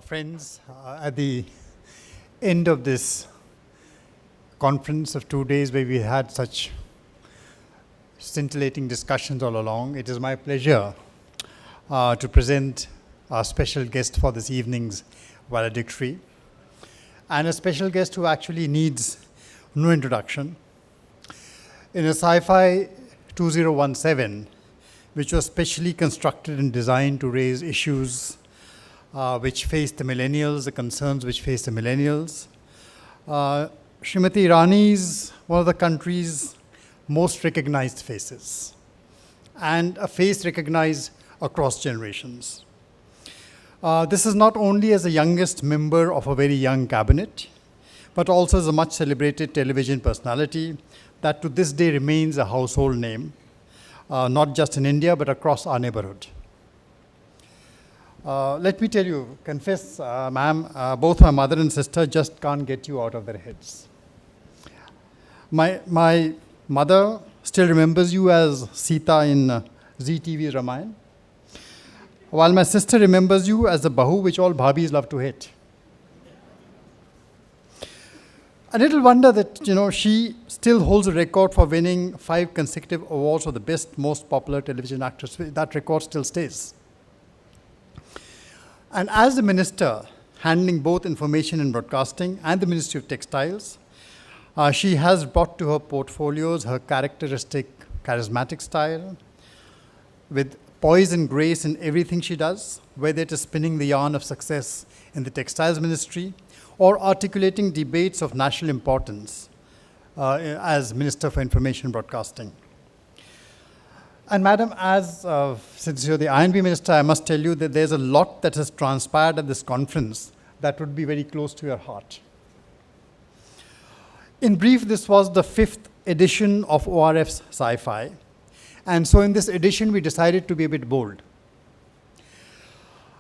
Friends, at the end of this conference of 2 days where we had such scintillating discussions all along, it is my pleasure to present our special guest for this evening's valedictory, and a special guest who actually needs no introduction. In a CyFy 2017, which was specially constructed and designed to raise issues which face the millennials, the concerns which face the millennials. Smriti Irani is one of the country's most recognized faces, and a face recognized across generations. This is not only as the youngest member of a very young cabinet, but also as a much celebrated television personality that to this day remains a household name, not just in India, but across our neighborhood. Let me tell you, confess, ma'am, both my mother and sister just can't get you out of their heads. My mother still remembers you as Sita in Zee TV's Ramayana, while my sister remembers you as the Bahu which all bhabis love to hate. A little wonder that, she still holds a record for winning 5 consecutive awards for the best, most popular television actress. That record still stays. And as the minister handling both information and broadcasting and the Ministry of Textiles, she has brought to her portfolios her characteristic charismatic style with poise and grace in everything she does, whether it is spinning the yarn of success in the Textiles Ministry or articulating debates of national importance as Minister for Information and Broadcasting. And Madam, since you're the I&B Minister, I must tell you that there's a lot that has transpired at this conference that would be very close to your heart. In brief, this was the 5th edition of ORF's CyFy. And so in this edition, we decided to be a bit bold.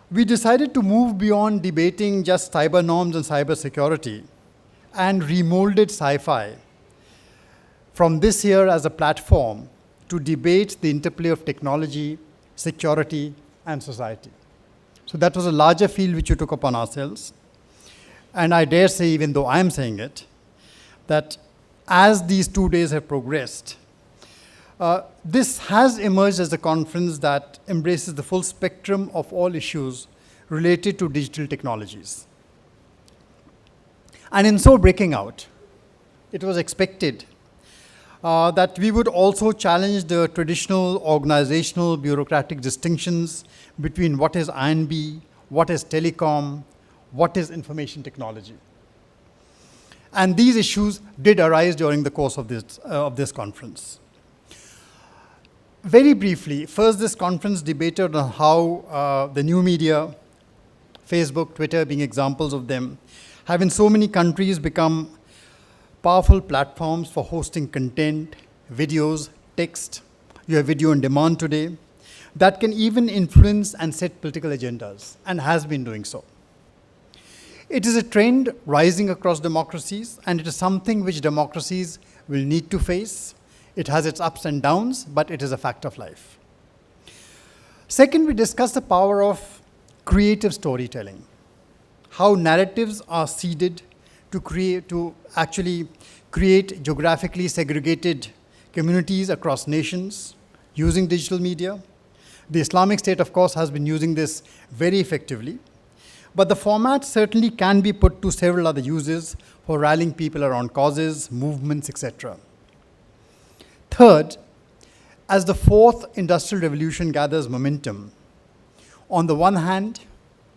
We decided to move beyond debating just cyber norms and cyber security and remolded CyFy from this year as a platform to debate the interplay of technology, security, and society. So that was a larger field which we took upon ourselves. And I dare say, even though I'm saying it, that as these 2 days have progressed, this has emerged as a conference that embraces the full spectrum of all issues related to digital technologies. And in so breaking out, it was expected that we would also challenge the traditional organizational bureaucratic distinctions between what is I&B, what is telecom, what is information technology. And these issues did arise during the course of this conference. Very briefly, first this conference debated on how the new media, Facebook, Twitter being examples of them, have in so many countries become powerful platforms for hosting content, videos, text. You have video on demand today that can even influence and set political agendas, and has been doing so. It is a trend rising across democracies, and it is something which democracies will need to face. It has its ups and downs, but it is a fact of life. Second, we discussed the power of creative storytelling, how narratives are seeded to actually create geographically segregated communities across nations using digital media. The Islamic State, of course, has been using this very effectively, but the format certainly can be put to several other uses for rallying people around causes, movements, etc. Third, as the 4th industrial revolution gathers momentum, on the one hand,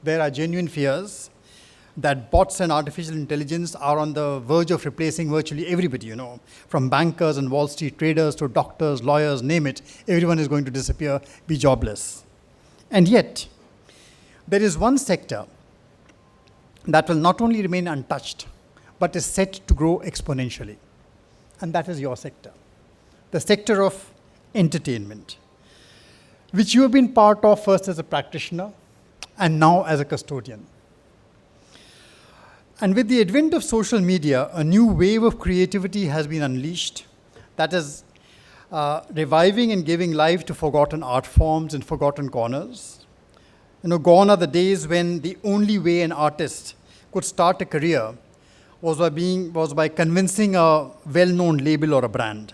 there are genuine fears that bots and artificial intelligence are on the verge of replacing virtually everybody, from bankers and Wall Street traders to doctors, lawyers, name it. Everyone is going to disappear, be jobless. And yet, there is one sector that will not only remain untouched, but is set to grow exponentially. And that is your sector, the sector of entertainment, which you have been part of first as a practitioner and now as a custodian. And with the advent of social media, a new wave of creativity has been unleashed that is reviving and giving life to forgotten art forms and forgotten corners. Gone are the days when the only way an artist could start a career was by convincing a well-known label or a brand.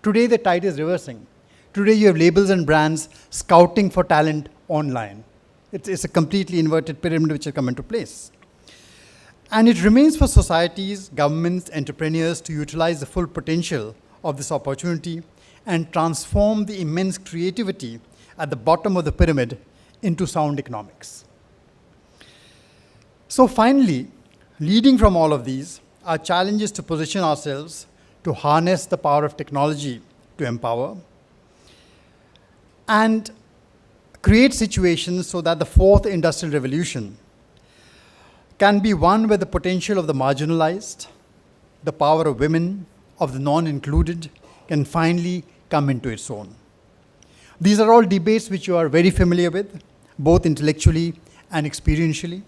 Today, the tide is reversing. Today, you have labels and brands scouting for talent online. It's a completely inverted pyramid which has come into place. And it remains for societies, governments, entrepreneurs to utilize the full potential of this opportunity and transform the immense creativity at the bottom of the pyramid into sound economics. So finally, leading from all of these, our challenge is to position ourselves to harness the power of technology to empower and create situations so that the fourth industrial revolution can be one where the potential of the marginalized, the power of women, of the non-included, can finally come into its own. These are all debates which you are very familiar with, both intellectually and experientially,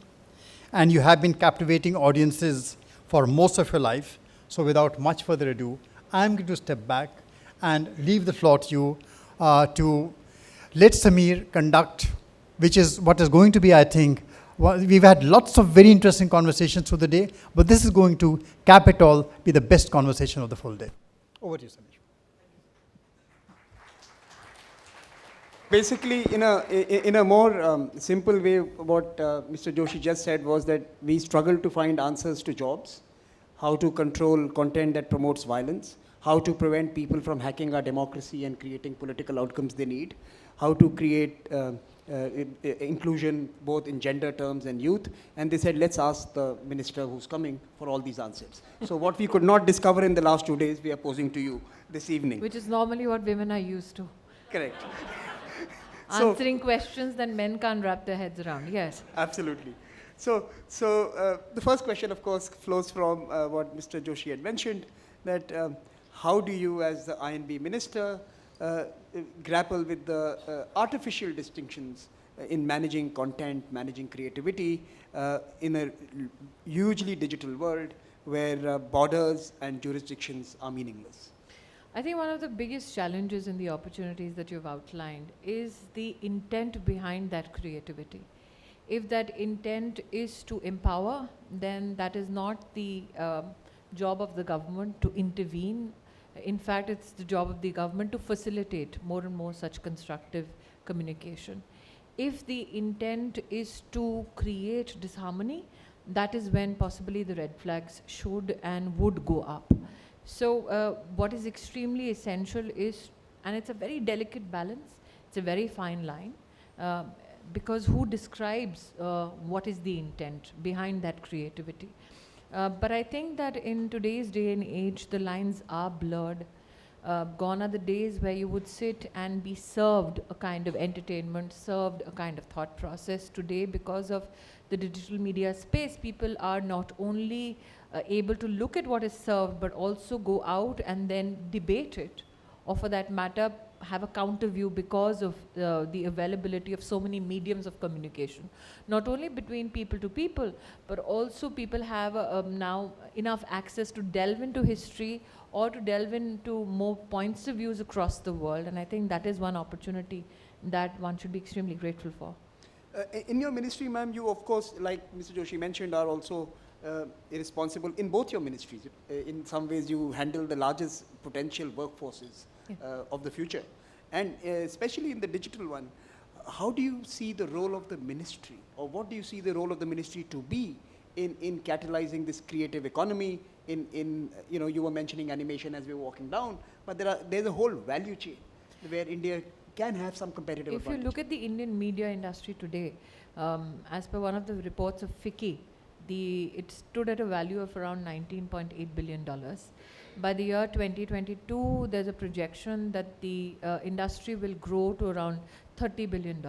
and you have been captivating audiences for most of your life. So without much further ado, I'm going to step back and leave the floor to you to let Samir conduct, which is what is going to be, I think, we've had lots of very interesting conversations through the day, but this is going to cap it all, be the best conversation of the full day. Over to you, Samir. Basically, in a more simple way, what Mr. Joshi just said was that we struggle to find answers to jobs, how to control content that promotes violence, how to prevent people from hacking our democracy and creating political outcomes they need, how to create inclusion both in gender terms and youth. And they said, let's ask the minister who's coming for all these answers. So what we could not discover in the last 2 days, we are posing to you this evening. Which is normally what women are used to. Correct. Answering questions that men can't wrap their heads around, yes. Absolutely. So the first question, of course, flows from what Mr. Joshi had mentioned, that how do you, as the INB minister, grapple with the artificial distinctions in managing content, managing creativity in a hugely digital world where borders and jurisdictions are meaningless? I think one of the biggest challenges in the opportunities that you've outlined is the intent behind that creativity. If that intent is to empower, then that is not the job of the government to intervene. In fact, it's the job of the government to facilitate more and more such constructive communication. If the intent is to create disharmony, that is when possibly the red flags should and would go up. So what is extremely essential is, and it's a very delicate balance, it's a very fine line, because who describes what is the intent behind that creativity? But I think that in today's day and age, the lines are blurred. Gone are the days where you would sit and be served a kind of entertainment, served a kind of thought process. Today, because of the digital media space, people are not only able to look at what is served, but also go out and then debate it, or for that matter, have a counter view because of the availability of so many mediums of communication. Not only between people to people, but also people have now enough access to delve into history or to delve into more points of views across the world. And I think that is one opportunity that one should be extremely grateful for. In your ministry, ma'am, you, of course, like Mr. Joshi mentioned, are also responsible in both your ministries. In some ways, you handle the largest potential workforces of the future. And especially in the digital one, how do you see the role of the ministry, or what do you see the role of the ministry to be in catalyzing this creative economy? You were mentioning animation as we were walking down, but there's a whole value chain where India can have some competitive advantage. If you look at the Indian media industry today, as per one of the reports of FICCI, it stood at a value of around $19.8 billion. By the year 2022, there's a projection that the industry will grow to around $30 billion,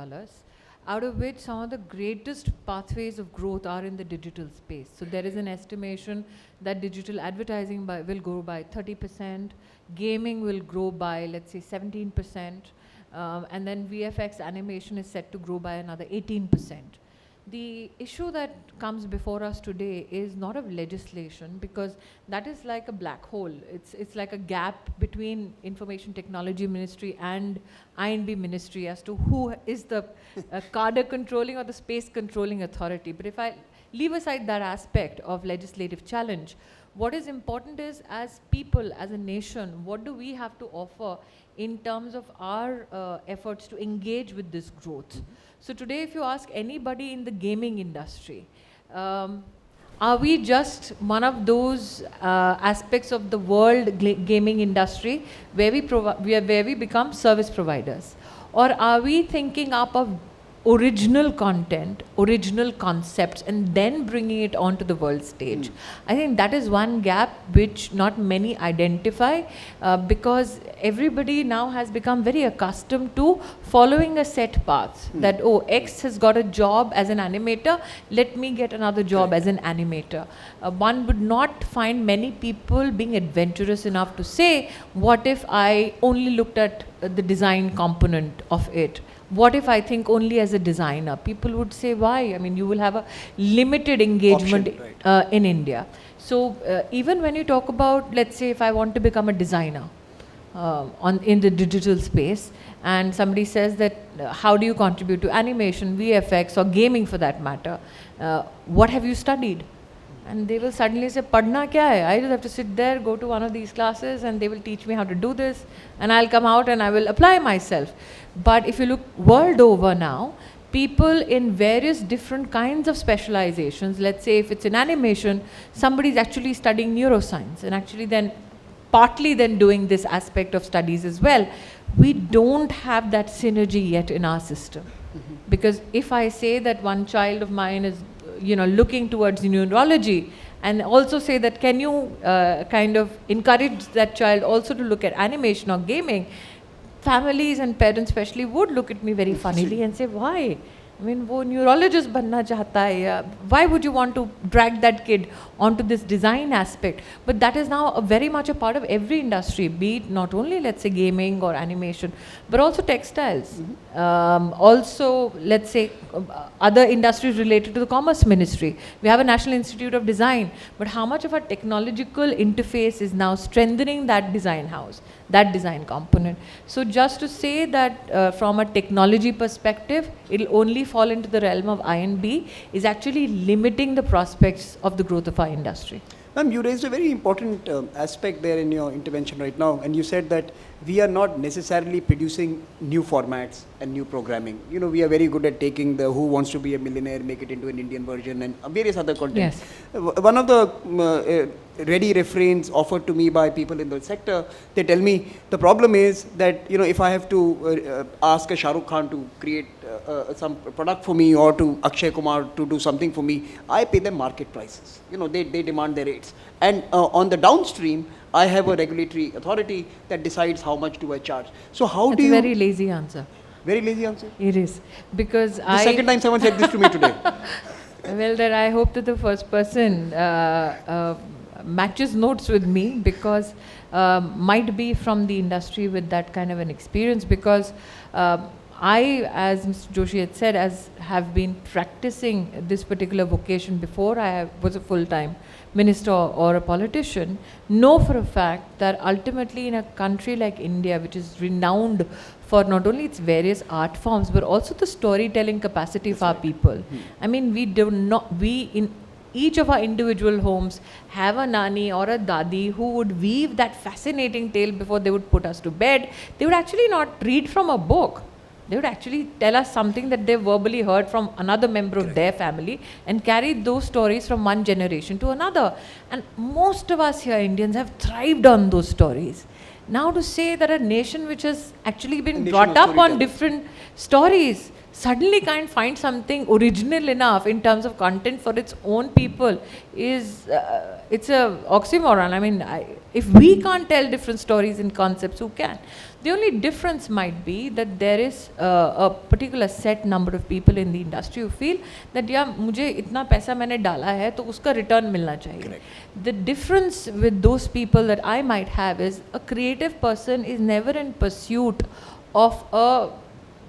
out of which some of the greatest pathways of growth are in the digital space. So there is an estimation that digital advertising will grow by 30%, gaming will grow by, let's say, 17%, and then VFX animation is set to grow by another 18%. The issue that comes before us today is not of legislation, because that is like a black hole. It's like a gap between Information Technology Ministry and I&B Ministry as to who is the cadre controlling or the space controlling authority. But if I leave aside that aspect of legislative challenge, what is important is, as people, as a nation, what do we have to offer in terms of our efforts to engage with this growth? So today, if you ask anybody in the gaming industry, are we just one of those aspects of the world gaming industry where we become service providers? Or are we thinking up of original content, original concepts, and then bringing it onto the world stage? I think that is one gap which not many identify, because everybody now has become very accustomed to following a set path, that, oh, X has got a job as an animator, let me get another job as an animator. One would not find many people being adventurous enough to say, what if I only looked at the design component of it? What if I think only as a designer? People would say, why? I mean, you will have a limited engagement option, in India. So even when you talk about, let's say, if I want to become a designer in the digital space, and somebody says that, how do you contribute to animation, VFX, or gaming for that matter? What have you studied? And they will suddenly say, Padna kya hai? I just have to sit there, go to one of these classes, and they will teach me how to do this, and I'll come out and I will apply myself. But if you look world over now, people in various different kinds of specializations, let's say if it's in animation, somebody's actually studying neuroscience and actually then partly then doing this aspect of studies as well. We don't have that synergy yet in our system. Because if I say that one child of mine is looking towards neurology, and also say that, can you kind of encourage that child also to look at animation or gaming, families and parents especially would look at me very funnily and say, why? I mean, wo neurologist banna chahta hai. Why would you want to drag that kid onto this design aspect? But that is now very much a part of every industry, be it not only, let's say, gaming or animation, but also textiles. Also, let's say, other industries related to the Commerce Ministry. We have a National Institute of Design, but how much of our technological interface is now strengthening that design house, that design component? So just to say that from a technology perspective, it'll only fall into the realm of I&B is actually limiting the prospects of the growth of our industry. Ma'am, you raised a very important aspect there in your intervention right now, and you said that we are not necessarily producing new formats and new programming. We are very good at taking the Who Wants to Be a Millionaire, make it into an Indian version, and various other content. Yes. One of the ready refrains offered to me by people in the sector, they tell me the problem is that if I have to ask a Shah Rukh Khan to create some product for me, or to Akshay Kumar to do something for me, I pay them market prices. They demand their rates, and on the downstream, I have a regulatory authority that decides how much do I charge. So how That's do you? a very lazy answer. Very lazy answer. It is, because The second time someone said this to me today. Well, then I hope that the first person matches notes with me, because might be from the industry with that kind of an experience, because I, as Mr. Joshi had said, have been practicing this particular vocation before I was a full-time minister or a politician, know for a fact that ultimately in a country like India, which is renowned for not only its various art forms, but also the storytelling capacity of our people. I mean, we in each of our individual homes have a nani or a dadi who would weave that fascinating tale before they would put us to bed. They would actually not read from a book. They would actually tell us something that they verbally heard from another member of their family, and carry those stories from one generation to another. And most of us here, Indians, have thrived on those stories. Now to say that a nation which has actually been brought up on different stories suddenly can't find something original enough in terms of content for its own people is, it's a oxymoron. I mean, if we can't tell different stories and concepts, who can? The only difference might be that there is a particular set number of people in the industry who feel that, yeah, मुझे इतना पैसा मैंने डाला है तो उसका return मिलना चाहिए. The difference with those people that I might have is, a creative person is never in pursuit of a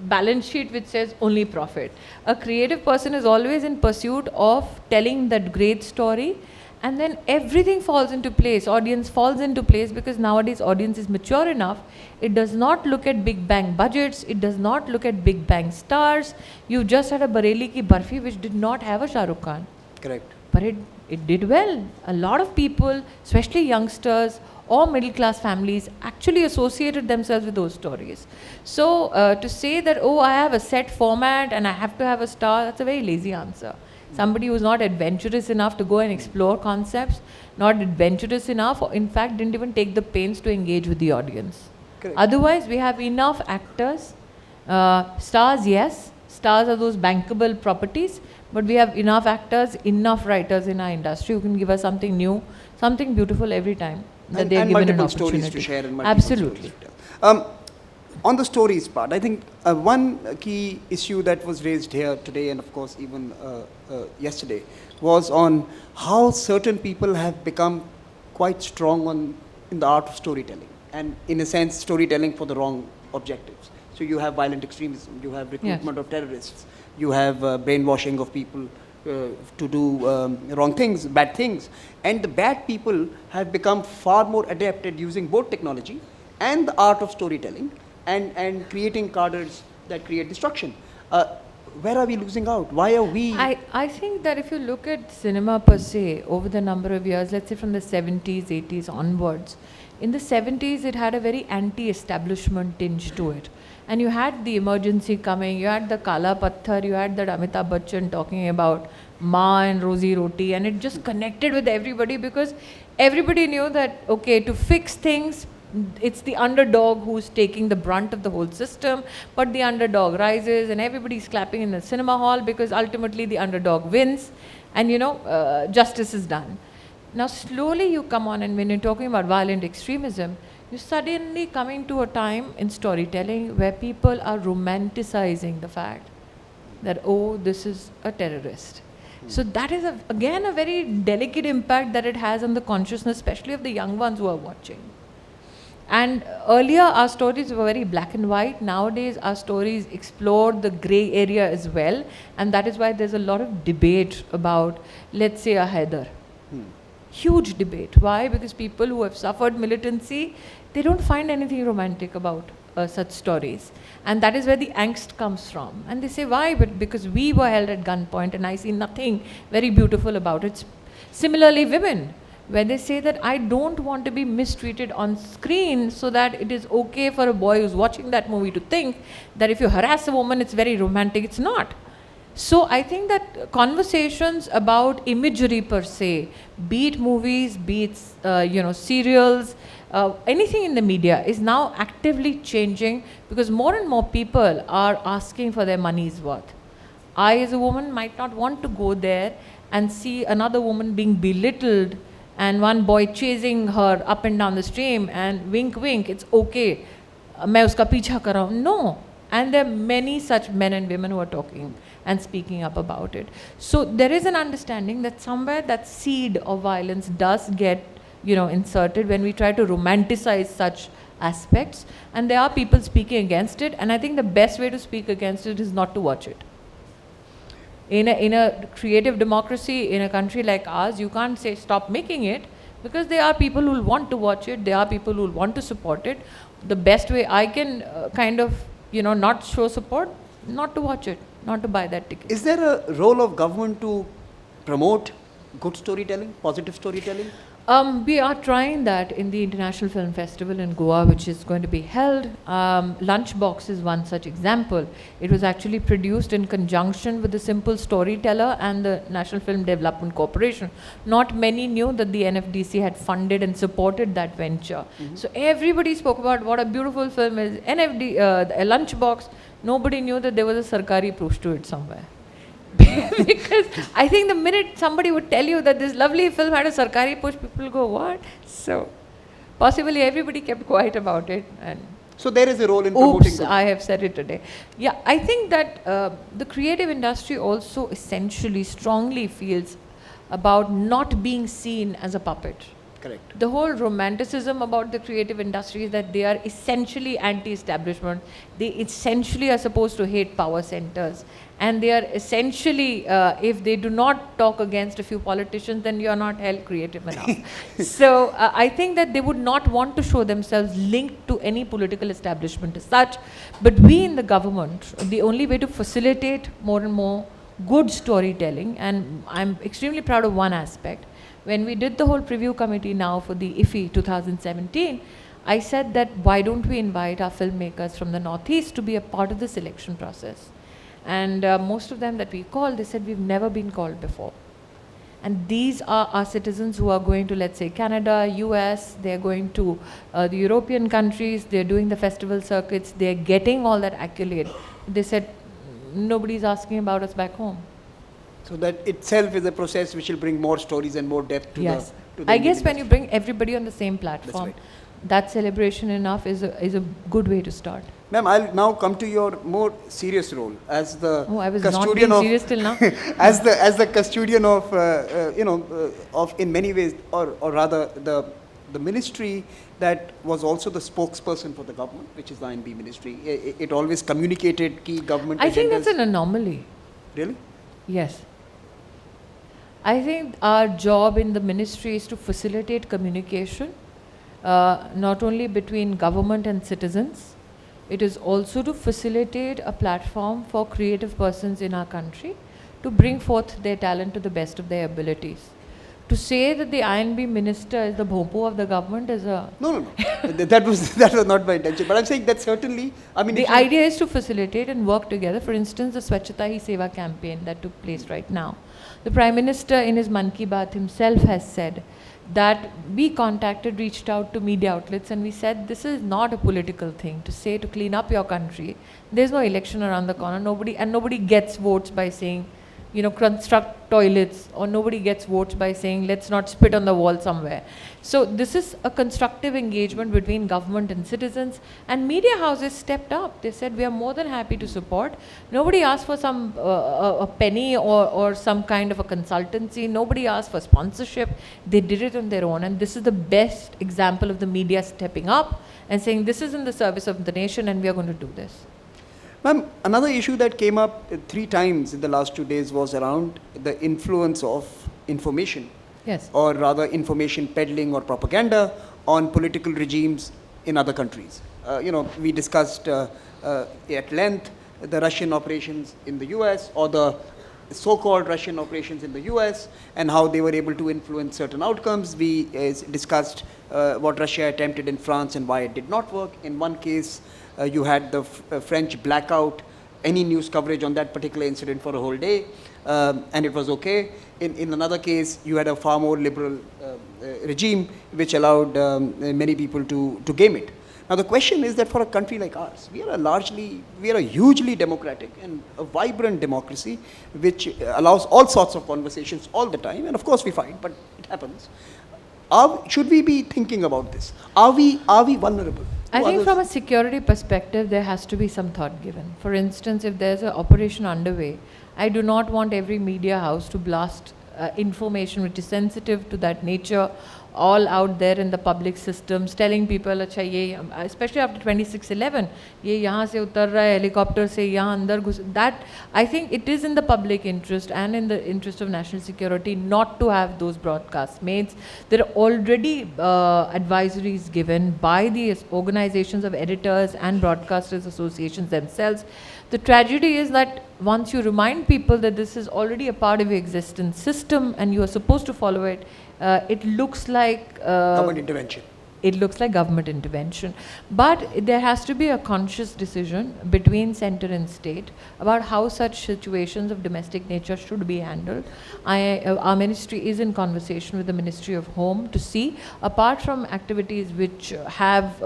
balance sheet which says only profit. A creative person is always in pursuit of telling that great story, and then everything falls into place, audience falls into place, because nowadays audience is mature enough. It does not look at big bang budgets, it does not look at big bang stars. You just had a Bareli Ki Barfi which did not have a Shah Rukh Khan. Correct. But it did well. A lot of people, especially youngsters or middle class families, actually associated themselves with those stories. So to say that, oh, I have a set format and I have to have a star, that's a very lazy answer. Somebody who's not adventurous enough to go and explore concepts, not adventurous enough, or in fact didn't even take the pains to engage with the audience. Correct. Otherwise, we have enough actors. Stars, yes. Stars are those bankable properties. But we have enough actors, enough writers in our industry who can give us something new, something beautiful every time that they are given an opportunity. Stories to share and multiple Absolutely. stories to tell. On the stories part, I think one key issue that was raised here today, and of course even yesterday, was on how certain people have become quite strong in the art of storytelling, and in a sense storytelling for the wrong objectives. So you have violent extremism, you have recruitment of terrorists, you have brainwashing of people to do wrong things, bad things. And the bad people have become far more adept at using both technology and the art of storytelling and creating cadres that create destruction. Where are we losing out? Why are we? I think that if you look at cinema per se, over the number of years, let's say from the 70s, 80s onwards, in the 70s it had a very anti-establishment tinge to it. And you had the emergency coming, you had the Kala Patthar, you had that Amitabh Bachchan talking about Ma and Rozi Roti, and it just connected with everybody because everybody knew that, okay, to fix things, it's the underdog who's taking the brunt of the whole system, but the underdog rises and everybody's clapping in the cinema hall because ultimately the underdog wins and, you know, justice is done. Now slowly you come on, and when you're talking about violent extremism, you're suddenly coming to a time in storytelling where people are romanticizing the fact that, oh, this is a terrorist. So that is, again, a very delicate impact that it has on the consciousness, especially of the young ones who are watching. And earlier our stories were very black and white. Nowadays our stories explore the grey area as well, and that is why there's a lot of debate about, let's say, a Haider. Huge debate. Why? Because people who have suffered militancy, they don't find anything romantic about such stories. And that is where the angst comes from. And they say, why? But because we were held at gunpoint and I see nothing very beautiful about it. Similarly, women, where they say that I don't want to be mistreated on screen so that it is okay for a boy who's watching that movie to think that if you harass a woman, it's very romantic. It's not. So I think that conversations about imagery per se, be it movies, be it serials, anything in the media is now actively changing because more and more people are asking for their money's worth. I as a woman might not want to go there and see another woman being belittled and one boy chasing her up and down the stream and wink wink, it's okay, मैं उसका पीछा कर रहा हूँ. No. And there are many such men and women who are talking and speaking up about it. So there is an understanding that somewhere that seed of violence does get, inserted when we try to romanticize such aspects. And there are people speaking against it. And I think the best way to speak against it is not to watch it. In a creative democracy, in a country like ours, you can't say stop making it because there are people who will want to watch it. There are people who will want to support it. The best way I can not show support, not to watch it, not to buy that ticket. Is there a role of government to promote good storytelling, positive storytelling? We are trying that in the International Film Festival in Goa, which is going to be held. Lunchbox is one such example. It was actually produced in conjunction with the Simple Storyteller and the National Film Development Corporation. Not many knew that the NFDC had funded and supported that venture. So everybody spoke about what a beautiful film is. A Lunchbox, nobody knew that there was a Sarkari proof to it somewhere. Because I think the minute somebody would tell you that this lovely film had a Sarkari push, people go, what? So possibly everybody kept quiet about it. And so there is a role in promoting. Oops, I have said it today. Yeah, I think that the creative industry also essentially strongly feels about not being seen as a puppet. Correct. The whole romanticism about the creative industry is that they are essentially anti-establishment. They essentially are supposed to hate power centers. And they are essentially, if they do not talk against a few politicians, then you are not held creative enough. So I think that they would not want to show themselves linked to any political establishment as such. But we in the government, the only way to facilitate more and more good storytelling, and I'm extremely proud of one aspect. When we did the whole preview committee now for the IFFI 2017, I said that why don't we invite our filmmakers from the Northeast to be a part of the selection process. And most of them that we called, they said we've never been called before. And these are our citizens who are going to, let's say, Canada, US, they're going to the European countries, they're doing the festival circuits, they're getting all that accolade. They said, nobody's asking about us back home. So that itself is a process which will bring more stories and more depth to yes. the I guess Indian when you industry. bring everybody on the same platform, That's right. that celebration enough is a good way to start. Ma'am, I'll now come to your more serious role as the Oh, I was not custodian being of serious till now. as the custodian of of in many ways, or rather the ministry that was also the spokesperson for the government, which is the INB ministry. It always communicated key government I agendas. think that's an anomaly. Really? Yes. I think our job in the ministry is to facilitate communication, not only between government and citizens. It is also to facilitate a platform for creative persons in our country to bring forth their talent to the best of their abilities. To say that the INB minister is the bhopo of the government is a... No. that was not my intention. But I'm saying that certainly, I mean... The idea is to facilitate and work together. For instance, the Swachhata Hi Seva campaign that took place right now. The Prime Minister in his Mann Ki Baat himself has said that we reached out to media outlets and we said this is not a political thing to say to clean up your country. There's no election around the corner. Nobody gets votes by saying, you know, construct toilets, or nobody gets votes by saying let's not spit on the wall somewhere. So this is a constructive engagement between government and citizens, and media houses stepped up. They said we are more than happy to support. Nobody asked for some a penny or some kind of a consultancy. Nobody asked for sponsorship. They did it on their own, and this is the best example of the media stepping up and saying this is in the service of the nation and we are going to do this. Ma'am, another issue that came up 3 times in the last 2 days was around the influence of information. Yes. Or rather information peddling or propaganda on political regimes in other countries. We discussed at length the Russian operations in the US, or the so-called Russian operations in the US, and how they were able to influence certain outcomes. We discussed what Russia attempted in France and why it did not work. In one case, you had the French blackout any news coverage on that particular incident for a whole day, and it was okay. In another case, you had a far more liberal regime which allowed many people to game it. Now the question is that for a country like ours, we are a hugely democratic and a vibrant democracy which allows all sorts of conversations all the time, and of course we fight, but it happens. Should we be thinking about this? Are we vulnerable? I think from a security perspective, there has to be some thought given. For instance, if there's an operation underway, I do not want every media house to blast information which is sensitive to that nature all out there in the public systems, telling people, especially after 26/11, ye yahan se utar raha hai, helicopter se yahan andar ghus. That, I think it is in the public interest and in the interest of national security not to have those broadcasts made. There are already advisories given by the organizations of editors and broadcasters associations themselves. The tragedy is that once you remind people that this is already a part of your existence system and you are supposed to follow it, it looks like government intervention. It looks like government intervention. But there has to be a conscious decision between center and state about how such situations of domestic nature should be handled. Our ministry is in conversation with the Ministry of Home to see, apart from activities which have,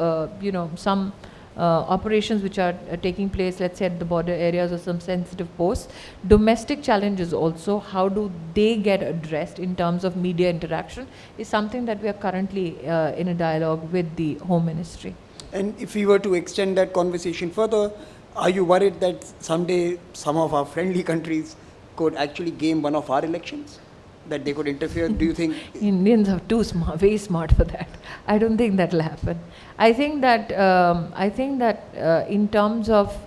some operations which are taking place, let's say at the border areas or some sensitive posts, domestic challenges also, how do they get addressed in terms of media interaction, is something that we are currently in a dialogue with the Home Ministry. And if we were to extend that conversation further, are you worried that someday some of our friendly countries could actually game one of our elections? that they could interfere? Do you think? Indians are too smart, way smart for that. I don't think that will happen. I think that in terms of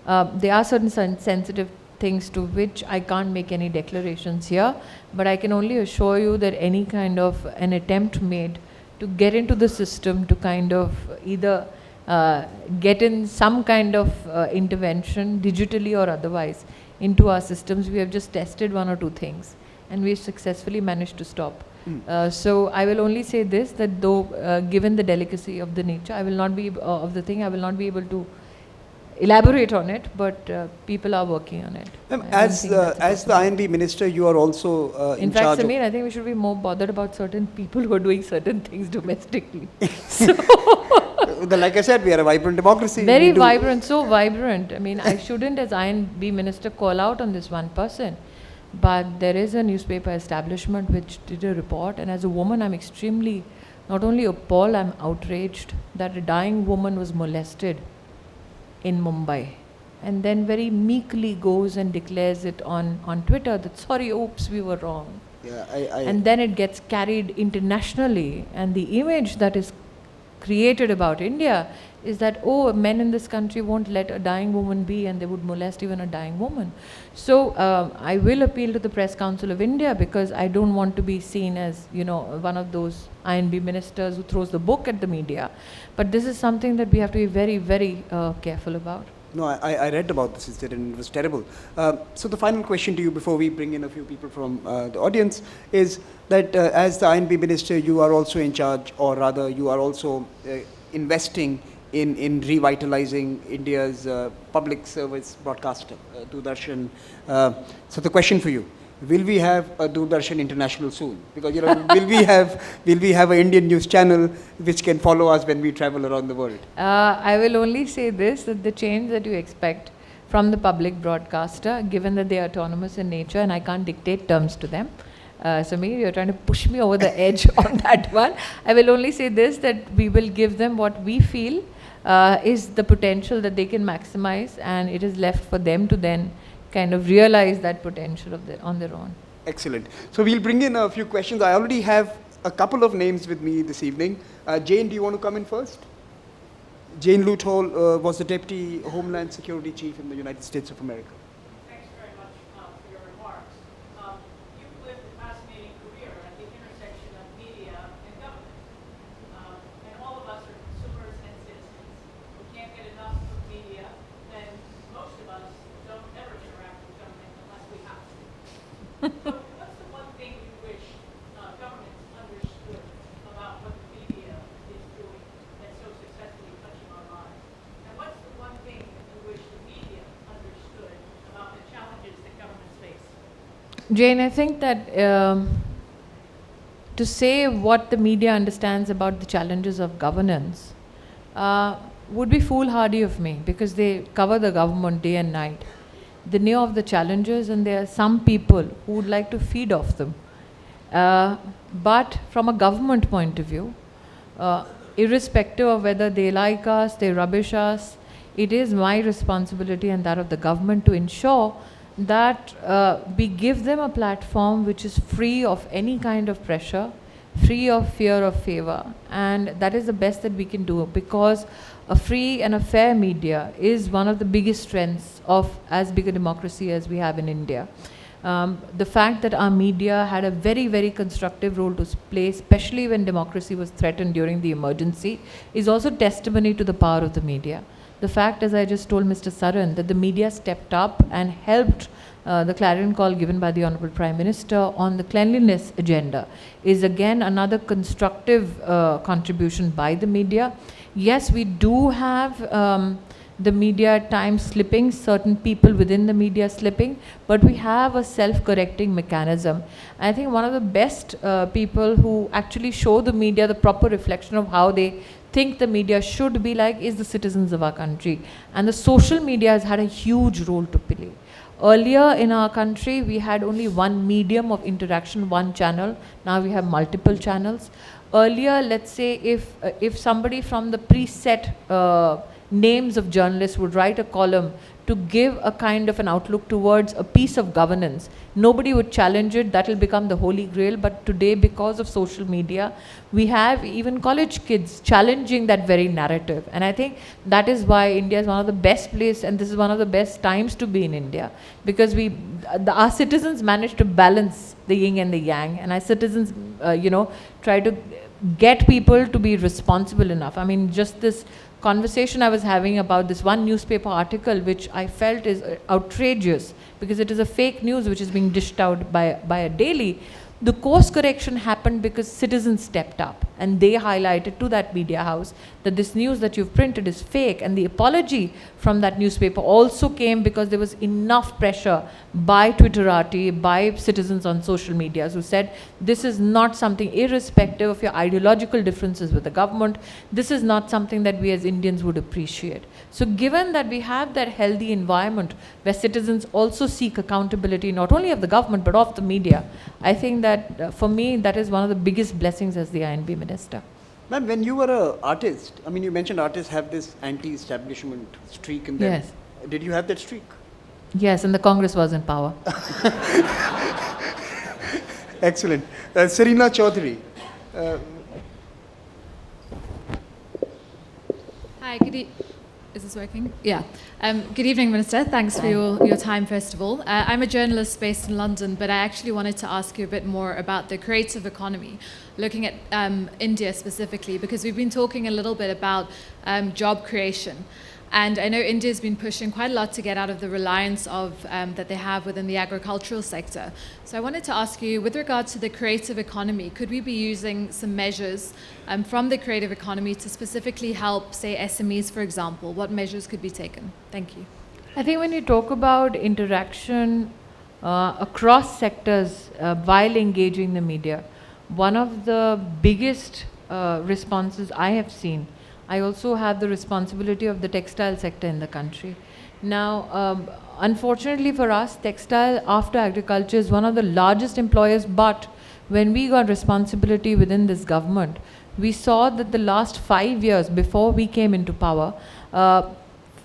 there are certain sensitive things to which I can't make any declarations here, but I can only assure you that any kind of an attempt made to get into the system to kind of either get in some kind of intervention, digitally or otherwise, into our systems. We have just tested one or two things, and we've successfully managed to stop. So I will only say this, that though given the delicacy of the nature, I will not be of the thing, I will not be able to elaborate on it, but people are working on it. As the INB minister, you are also in fact, charge. Samir, I think we should be more bothered about certain people who are doing certain things domestically. So like I said, we are a vibrant democracy. Very vibrant, so vibrant. I mean, I shouldn't, as INB minister, call out on this one person, but there is a newspaper establishment which did a report, and as a woman, I'm extremely, not only appalled, I'm outraged that a dying woman was molested in Mumbai, and then very meekly goes and declares it on Twitter that sorry, oops, we were wrong. Yeah, and then it gets carried internationally, and the image that is created about India is that, oh, men in this country won't let a dying woman be, and they would molest even a dying woman. So I will appeal to the Press Council of India, because I don't want to be seen as, you know, one of those INB ministers who throws the book at the media. But this is something that we have to be very, very careful about. No, I read about this instead, and it was terrible. So the final question to you before we bring in a few people from the audience is that as the INB minister, you are also in charge, or rather you are also investing in revitalizing India's public service broadcaster, Doordarshan. So the question for you, will we have a Doordarshan International soon? Because, you know, will we have an Indian news channel which can follow us when we travel around the world? I will only say this, that the change that you expect from the public broadcaster, given that they are autonomous in nature and I can't dictate terms to them, Samir, you're trying to push me over the edge on that one. I will only say this, that we will give them what we feel is the potential that they can maximize, and it is left for them to then kind of realize that potential on their own. Excellent. So we'll bring in a few questions. I already have a couple of names with me this evening. Jane, do you want to come in first? Jane Loothole was the Deputy Homeland Security Chief in the United States of America. Thanks very much for your remarks. You've lived a fascinating career at the intersection of media and government. And all of us are consumers and citizens. We can't get enough of media, and most of us don't ever interact with government unless we have to. So what's the one thing you wish governments understood about what the media is doing that's so successfully touching our lives? And what's the one thing that you wish the media understood about the challenges that governments face? Jane, I think that to say what the media understands about the challenges of governance would be foolhardy of me, because they cover the government day and night. They know of the challenges, and there are some people who would like to feed off them. But from a government point of view, irrespective of whether they like us, they rubbish us, it is my responsibility and that of the government to ensure that we give them a platform which is free of any kind of pressure, free of fear of favor, and that is the best that we can do, because a free and a fair media is one of the biggest strengths of as big a democracy as we have in India. The fact that our media had a very, very constructive role to play, especially when democracy was threatened during the emergency, is also testimony to the power of the media. The fact, as I just told Mr. Saran, that the media stepped up and helped the clarion call given by the Honorable Prime Minister on the cleanliness agenda is again another constructive contribution by the media. Yes, we do have the media at times slipping, certain people within the media slipping, but we have a self-correcting mechanism. I think one of the best people who actually show the media the proper reflection of how they think the media should be like is the citizens of our country. And the social media has had a huge role to play. Earlier in our country, we had only one medium of interaction, one channel. Now we have multiple channels. Earlier, let's say if somebody from the preset names of journalists would write a column to give a kind of an outlook towards a piece of governance. Nobody would challenge it, that will become the holy grail. But today, because of social media, we have even college kids challenging that very narrative. And I think that is why India is one of the best places, and this is one of the best times to be in India, because our citizens manage to balance the yin and the yang, and our citizens, try to get people to be responsible enough. I mean, just this conversation I was having about this one newspaper article, which I felt is outrageous because it is a fake news which is being dished out by a daily. The course correction happened because citizens stepped up and they highlighted to that media house that this news that you've printed is fake, and the apology from that newspaper also came because there was enough pressure by Twitterati, by citizens on social media who said this is not something, irrespective of your ideological differences with the government, this is not something that we as Indians would appreciate. So given that we have that healthy environment where citizens also seek accountability not only of the government but of the media, I think that for me that is one of the biggest blessings as the INB minister. Ma'am, when you were an artist, I mean, you mentioned artists have this anti-establishment streak in them. Yes. Did you have that streak? Yes, and the Congress was in power. Excellent. Serena Chaudhary. Hi, is this working? Yeah. Good evening, Minister. Thanks for your time, first of all. I'm a journalist based in London, but I actually wanted to ask you a bit more about the creative economy, looking at India specifically, because we've been talking a little bit about job creation. And I know India's been pushing quite a lot to get out of the reliance that they have within the agricultural sector. So I wanted to ask you, with regards to the creative economy, could we be using some measures from the creative economy to specifically help, say, SMEs, for example? What measures could be taken? Thank you. I think when you talk about interaction across sectors while engaging the media, one of the biggest responses I have seen, I also have the responsibility of the textile sector in the country. Now, unfortunately for us, textile after agriculture is one of the largest employers, but when we got responsibility within this government, we saw that the last 5 years before we came into power,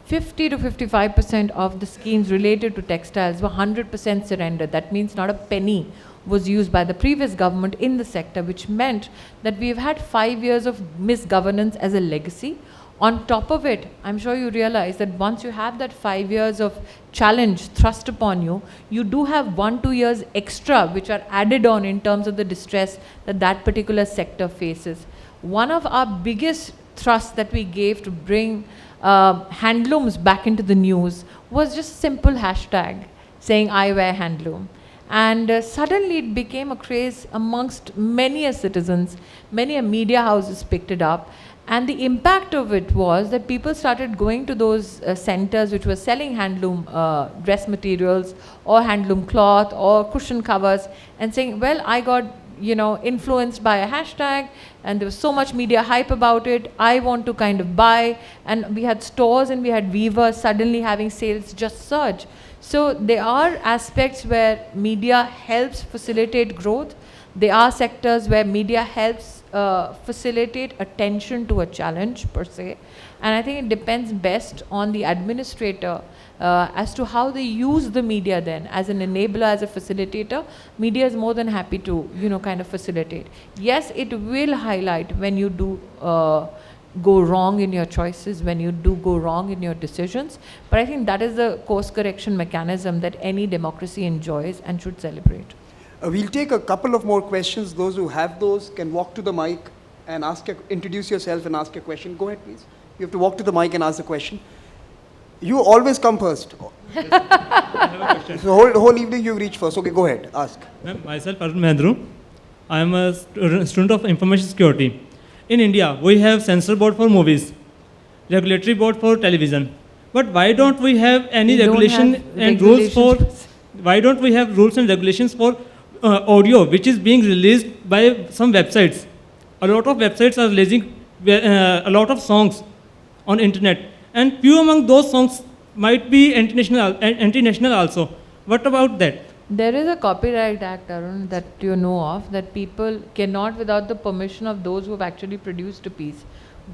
50 to 55% of the schemes related to textiles were 100% surrendered. That means not a penny was used by the previous government in the sector, which meant that we've had 5 years of misgovernance as a legacy. On top of it, I'm sure you realize that once you have that 5 years of challenge thrust upon you, you do have 1-2 years extra which are added on in terms of the distress that that particular sector faces. One of our biggest thrusts that we gave to bring handlooms back into the news was just a simple hashtag saying I wear handloom. And suddenly it became a craze amongst many citizens, many media houses picked it up, and the impact of it was that people started going to those centers which were selling handloom dress materials or handloom cloth or cushion covers and saying, well, I got influenced by a hashtag and there was so much media hype about it, I want to kind of buy. And we had stores and we had weavers suddenly having sales just surge. So there are aspects where media helps facilitate growth. There are sectors where media helps facilitate attention to a challenge per se. And I think it depends best on the administrator as to how they use the media then. As an enabler, as a facilitator, media is more than happy to, kind of facilitate. Yes, it will highlight when you do go wrong in your choices, when you do go wrong in your decisions. But I think that is the course correction mechanism that any democracy enjoys and should celebrate. We'll take a couple of more questions. Those who have those can walk to the mic and introduce yourself and ask a question. Go ahead, please. You have to walk to the mic and ask the question. You always come first. I have a question. So the whole evening you reach first. Okay, go ahead. Ask. Myself, Arun Mahendru. I am a student of information security. In India, we have censor board for movies, regulatory board for television. But why don't we have any regulation and rules for? Why don't we have rules and regulations for audio, which is being released by some websites? A lot of websites are releasing a lot of songs on internet, and few among those songs might be anti-national also. What about that? There is a Copyright Act, Arun, that you know of, that people cannot, without the permission of those who have actually produced a piece,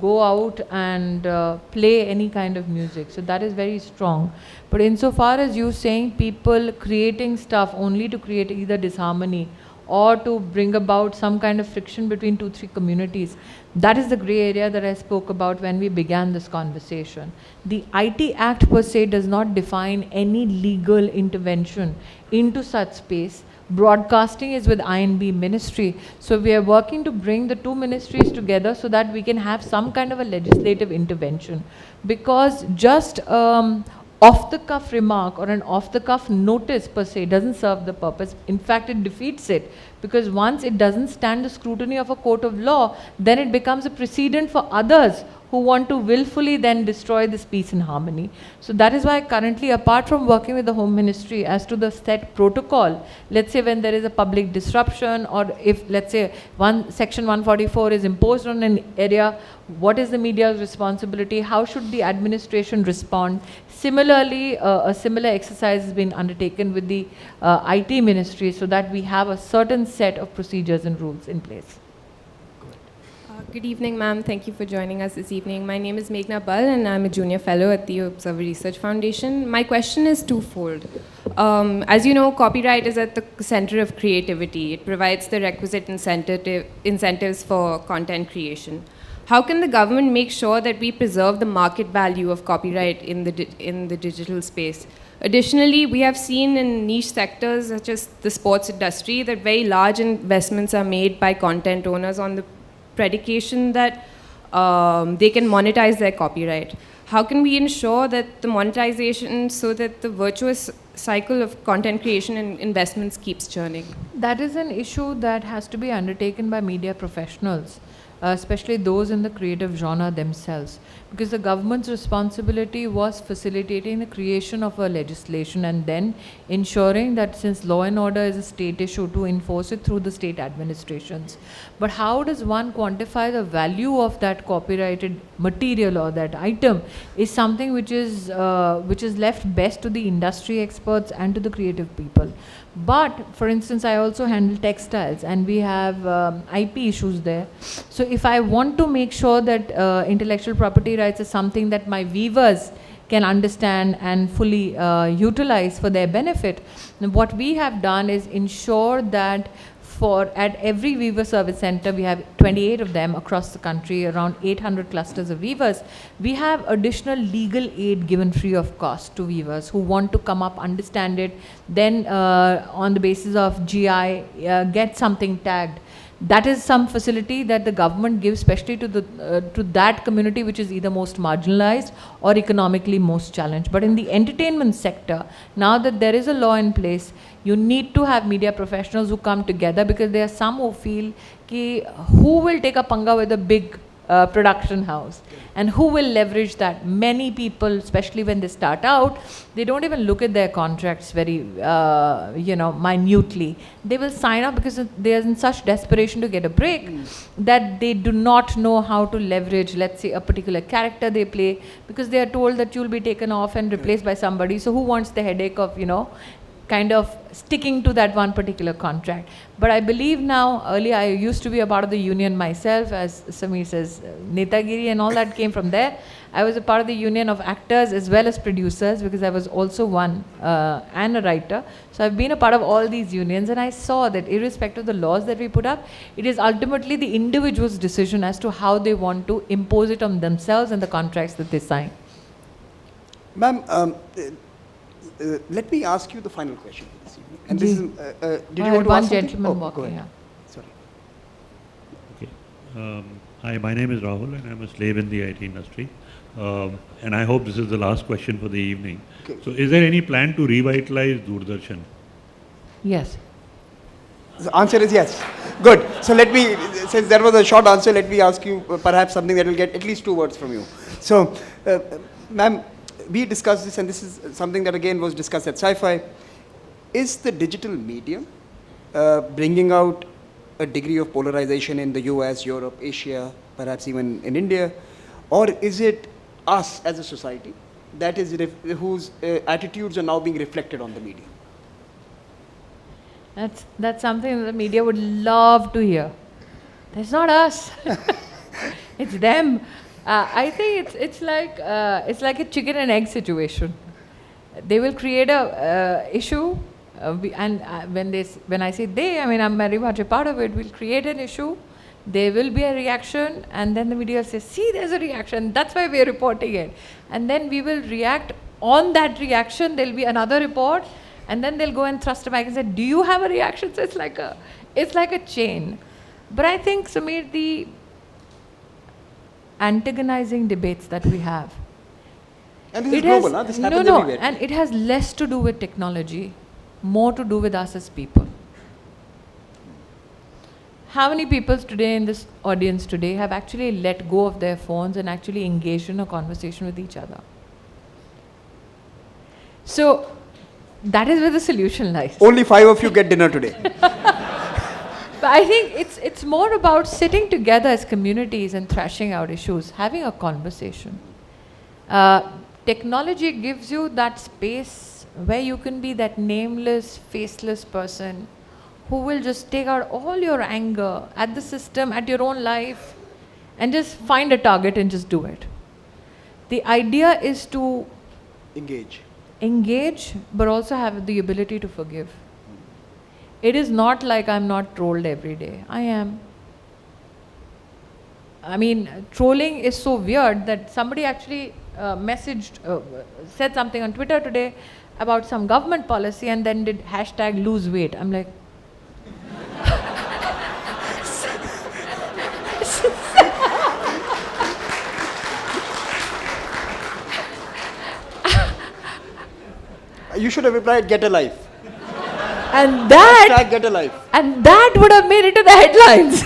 go out and play any kind of music. So that is very strong. But insofar as you saying people creating stuff only to create either disharmony or to bring about some kind of friction between 2-3 communities, that is the gray area that I spoke about when we began this conversation. The IT Act per se does not define any legal intervention into such space. Broadcasting is with INB ministry. So we are working to bring the two ministries together so that we can have some kind of a legislative intervention. Because just off-the-cuff remark or an off-the-cuff notice per se doesn't serve the purpose. In fact, it defeats it. Because once it doesn't stand the scrutiny of a court of law, then it becomes a precedent for others who want to willfully then destroy this peace and harmony. So that is why currently, apart from working with the Home Ministry as to the set protocol, let's say when there is a public disruption, or if, let's say, Section 144 is imposed on an area, what is the media's responsibility? How should the administration respond? Similarly, a similar exercise has been undertaken with the IT ministry so that we have a certain set of procedures and rules in place. Good evening, ma'am. Thank you for joining us this evening. My name is Meghna Bal, and I'm a junior fellow at the Observer Research Foundation. My question is twofold. As you know, copyright is at the center of creativity. It provides the requisite incentives for content creation. How can the government make sure that we preserve the market value of copyright in the digital space? Additionally, we have seen in niche sectors such as the sports industry that very large investments are made by content owners on the predication that they can monetize their copyright. How can we ensure that the monetization, so that the virtuous cycle of content creation and investments keeps churning? That is an issue that has to be undertaken by media professionals, especially those in the creative genre themselves, because the government's responsibility was facilitating the creation of a legislation and then ensuring that, since law and order is a state issue, to enforce it through the state administrations. But how does one quantify the value of that copyrighted material or that item is something which is left best to the industry experts and to the creative people. But for instance, I also handle textiles, and we have IP issues there. So if I want to make sure that intellectual property rights is something that my weavers can understand and fully utilize for their benefit, what we have done is ensure that at every weaver service center, we have 28 of them across the country, around 800 clusters of weavers. We have additional legal aid given free of cost to weavers who want to come up, understand it, then on the basis of GI, get something tagged. That is some facility that the government gives, especially to that community which is either most marginalized or economically most challenged. But in the entertainment sector, now that there is a law in place, you need to have media professionals who come together, because there are some who feel who will take a panga with a big production house and who will leverage that. Many people, especially when they start out, they don't even look at their contracts very minutely. They will sign up because they are in such desperation to get a break that they do not know how to leverage, let's say, a particular character they play, because they are told that you'll be taken off and replaced by somebody. So who wants the headache of kind of sticking to that one particular contract? But I believe now, earlier I used to be a part of the union myself, as Samir says, Netagiri and all that came from there. I was a part of the union of actors as well as producers, because I was also one and a writer. So I've been a part of all these unions, and I saw that irrespective of the laws that we put up, it is ultimately the individual's decision as to how they want to impose it on themselves and the contracts that they sign. Ma'am, let me ask you the final question this evening. And this is, did you I want had to one ask something? gentleman Oh, go walking, ahead. yeah. Sorry. Okay. Hi, my name is Rahul, and I'm a slave in the IT industry. And I hope this is the last question for the evening. Okay. So is there any plan to revitalize Doordarshan? Yes. The answer is yes. Good. So let me, since that was a short answer, let me ask you perhaps something that will get at least 2 words from you. So, ma'am, we discussed this, and this is something that again was discussed at CyFy. Is the digital medium bringing out a degree of polarization in the US, Europe, Asia, perhaps even in India? Or is it us as a society that is whose attitudes are now being reflected on the media? That's something the media would love to hear. It's not us. It's them. I think it's like a chicken and egg situation. They will create a issue, when I say they, I mean I'm very much a part of it. We'll create an issue. There will be a reaction, and then the media will say, "See, there's a reaction. That's why we're reporting it." And then we will react on that reaction. There'll be another report, and then they'll go and thrust a mic and say, "Do you have a reaction?" So it's like a chain. But I think, Samir, the antagonizing debates that we have, And this is global, huh? This happens everywhere. and it has less to do with technology, more to do with us as people. How many people today in this audience today have actually let go of their phones and actually engaged in a conversation with each other? So that is where the solution lies. Only 5 of you get dinner today. But I think it's more about sitting together as communities and thrashing out issues, having a conversation. Technology gives you that space where you can be that nameless, faceless person who will just take out all your anger at the system, at your own life, and just find a target and just do it. The idea is to engage, but also have the ability to forgive. It is not like I'm not trolled every day. I am. I mean, trolling is so weird that somebody actually said something on Twitter today about some government policy and then did hashtag lose weight. I'm like, You should have replied, "Get a life." and that Hashtag get a life. And that would have made it to the headlines.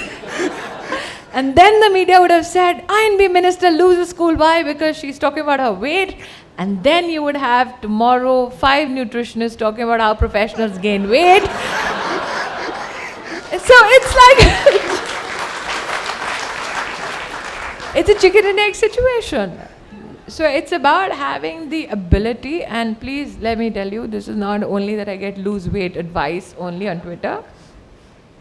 And then the media would have said, INB minister loses school. Why? Because she's talking about her weight. And then you would have tomorrow 5 nutritionists talking about how professionals gain weight. So it's like, it's a chicken and egg situation. So it's about having the ability, and please let me tell you, this is not only that I get lose weight advice only on Twitter.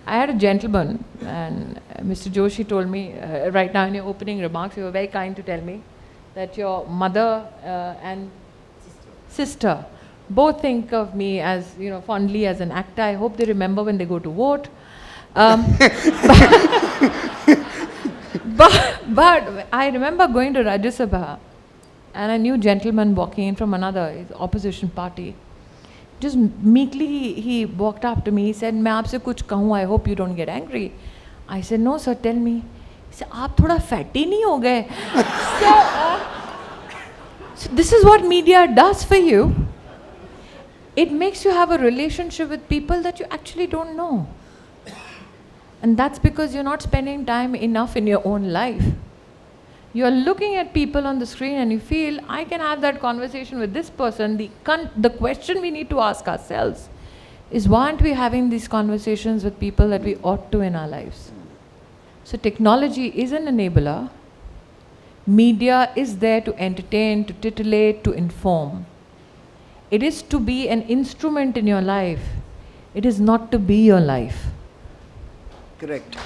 I had a gentleman, and Mr. Joshi told me, right now in your opening remarks, you were very kind to tell me that your mother and sister both think of me as, fondly as an actor. I hope they remember when they go to vote. But I remember going to Rajya Sabha, and a new gentleman walking in from another opposition party. Just meekly he walked up to me. He said, "मैं आपसे कुछ कहूँ. I hope you don't get angry." I said, "No, sir. Tell me." He said, "आप थोड़ा fatty नहीं हो गए?" So this is what media does for you. It makes you have a relationship with people that you actually don't know. And that's because you're not spending time enough in your own life. You're looking at people on the screen and you feel, I can have that conversation with this person. The question we need to ask ourselves is, why aren't we having these conversations with people that we ought to in our lives? So technology is an enabler. Media is there to entertain, to titillate, to inform. It is to be an instrument in your life. It is not to be your life. Correct.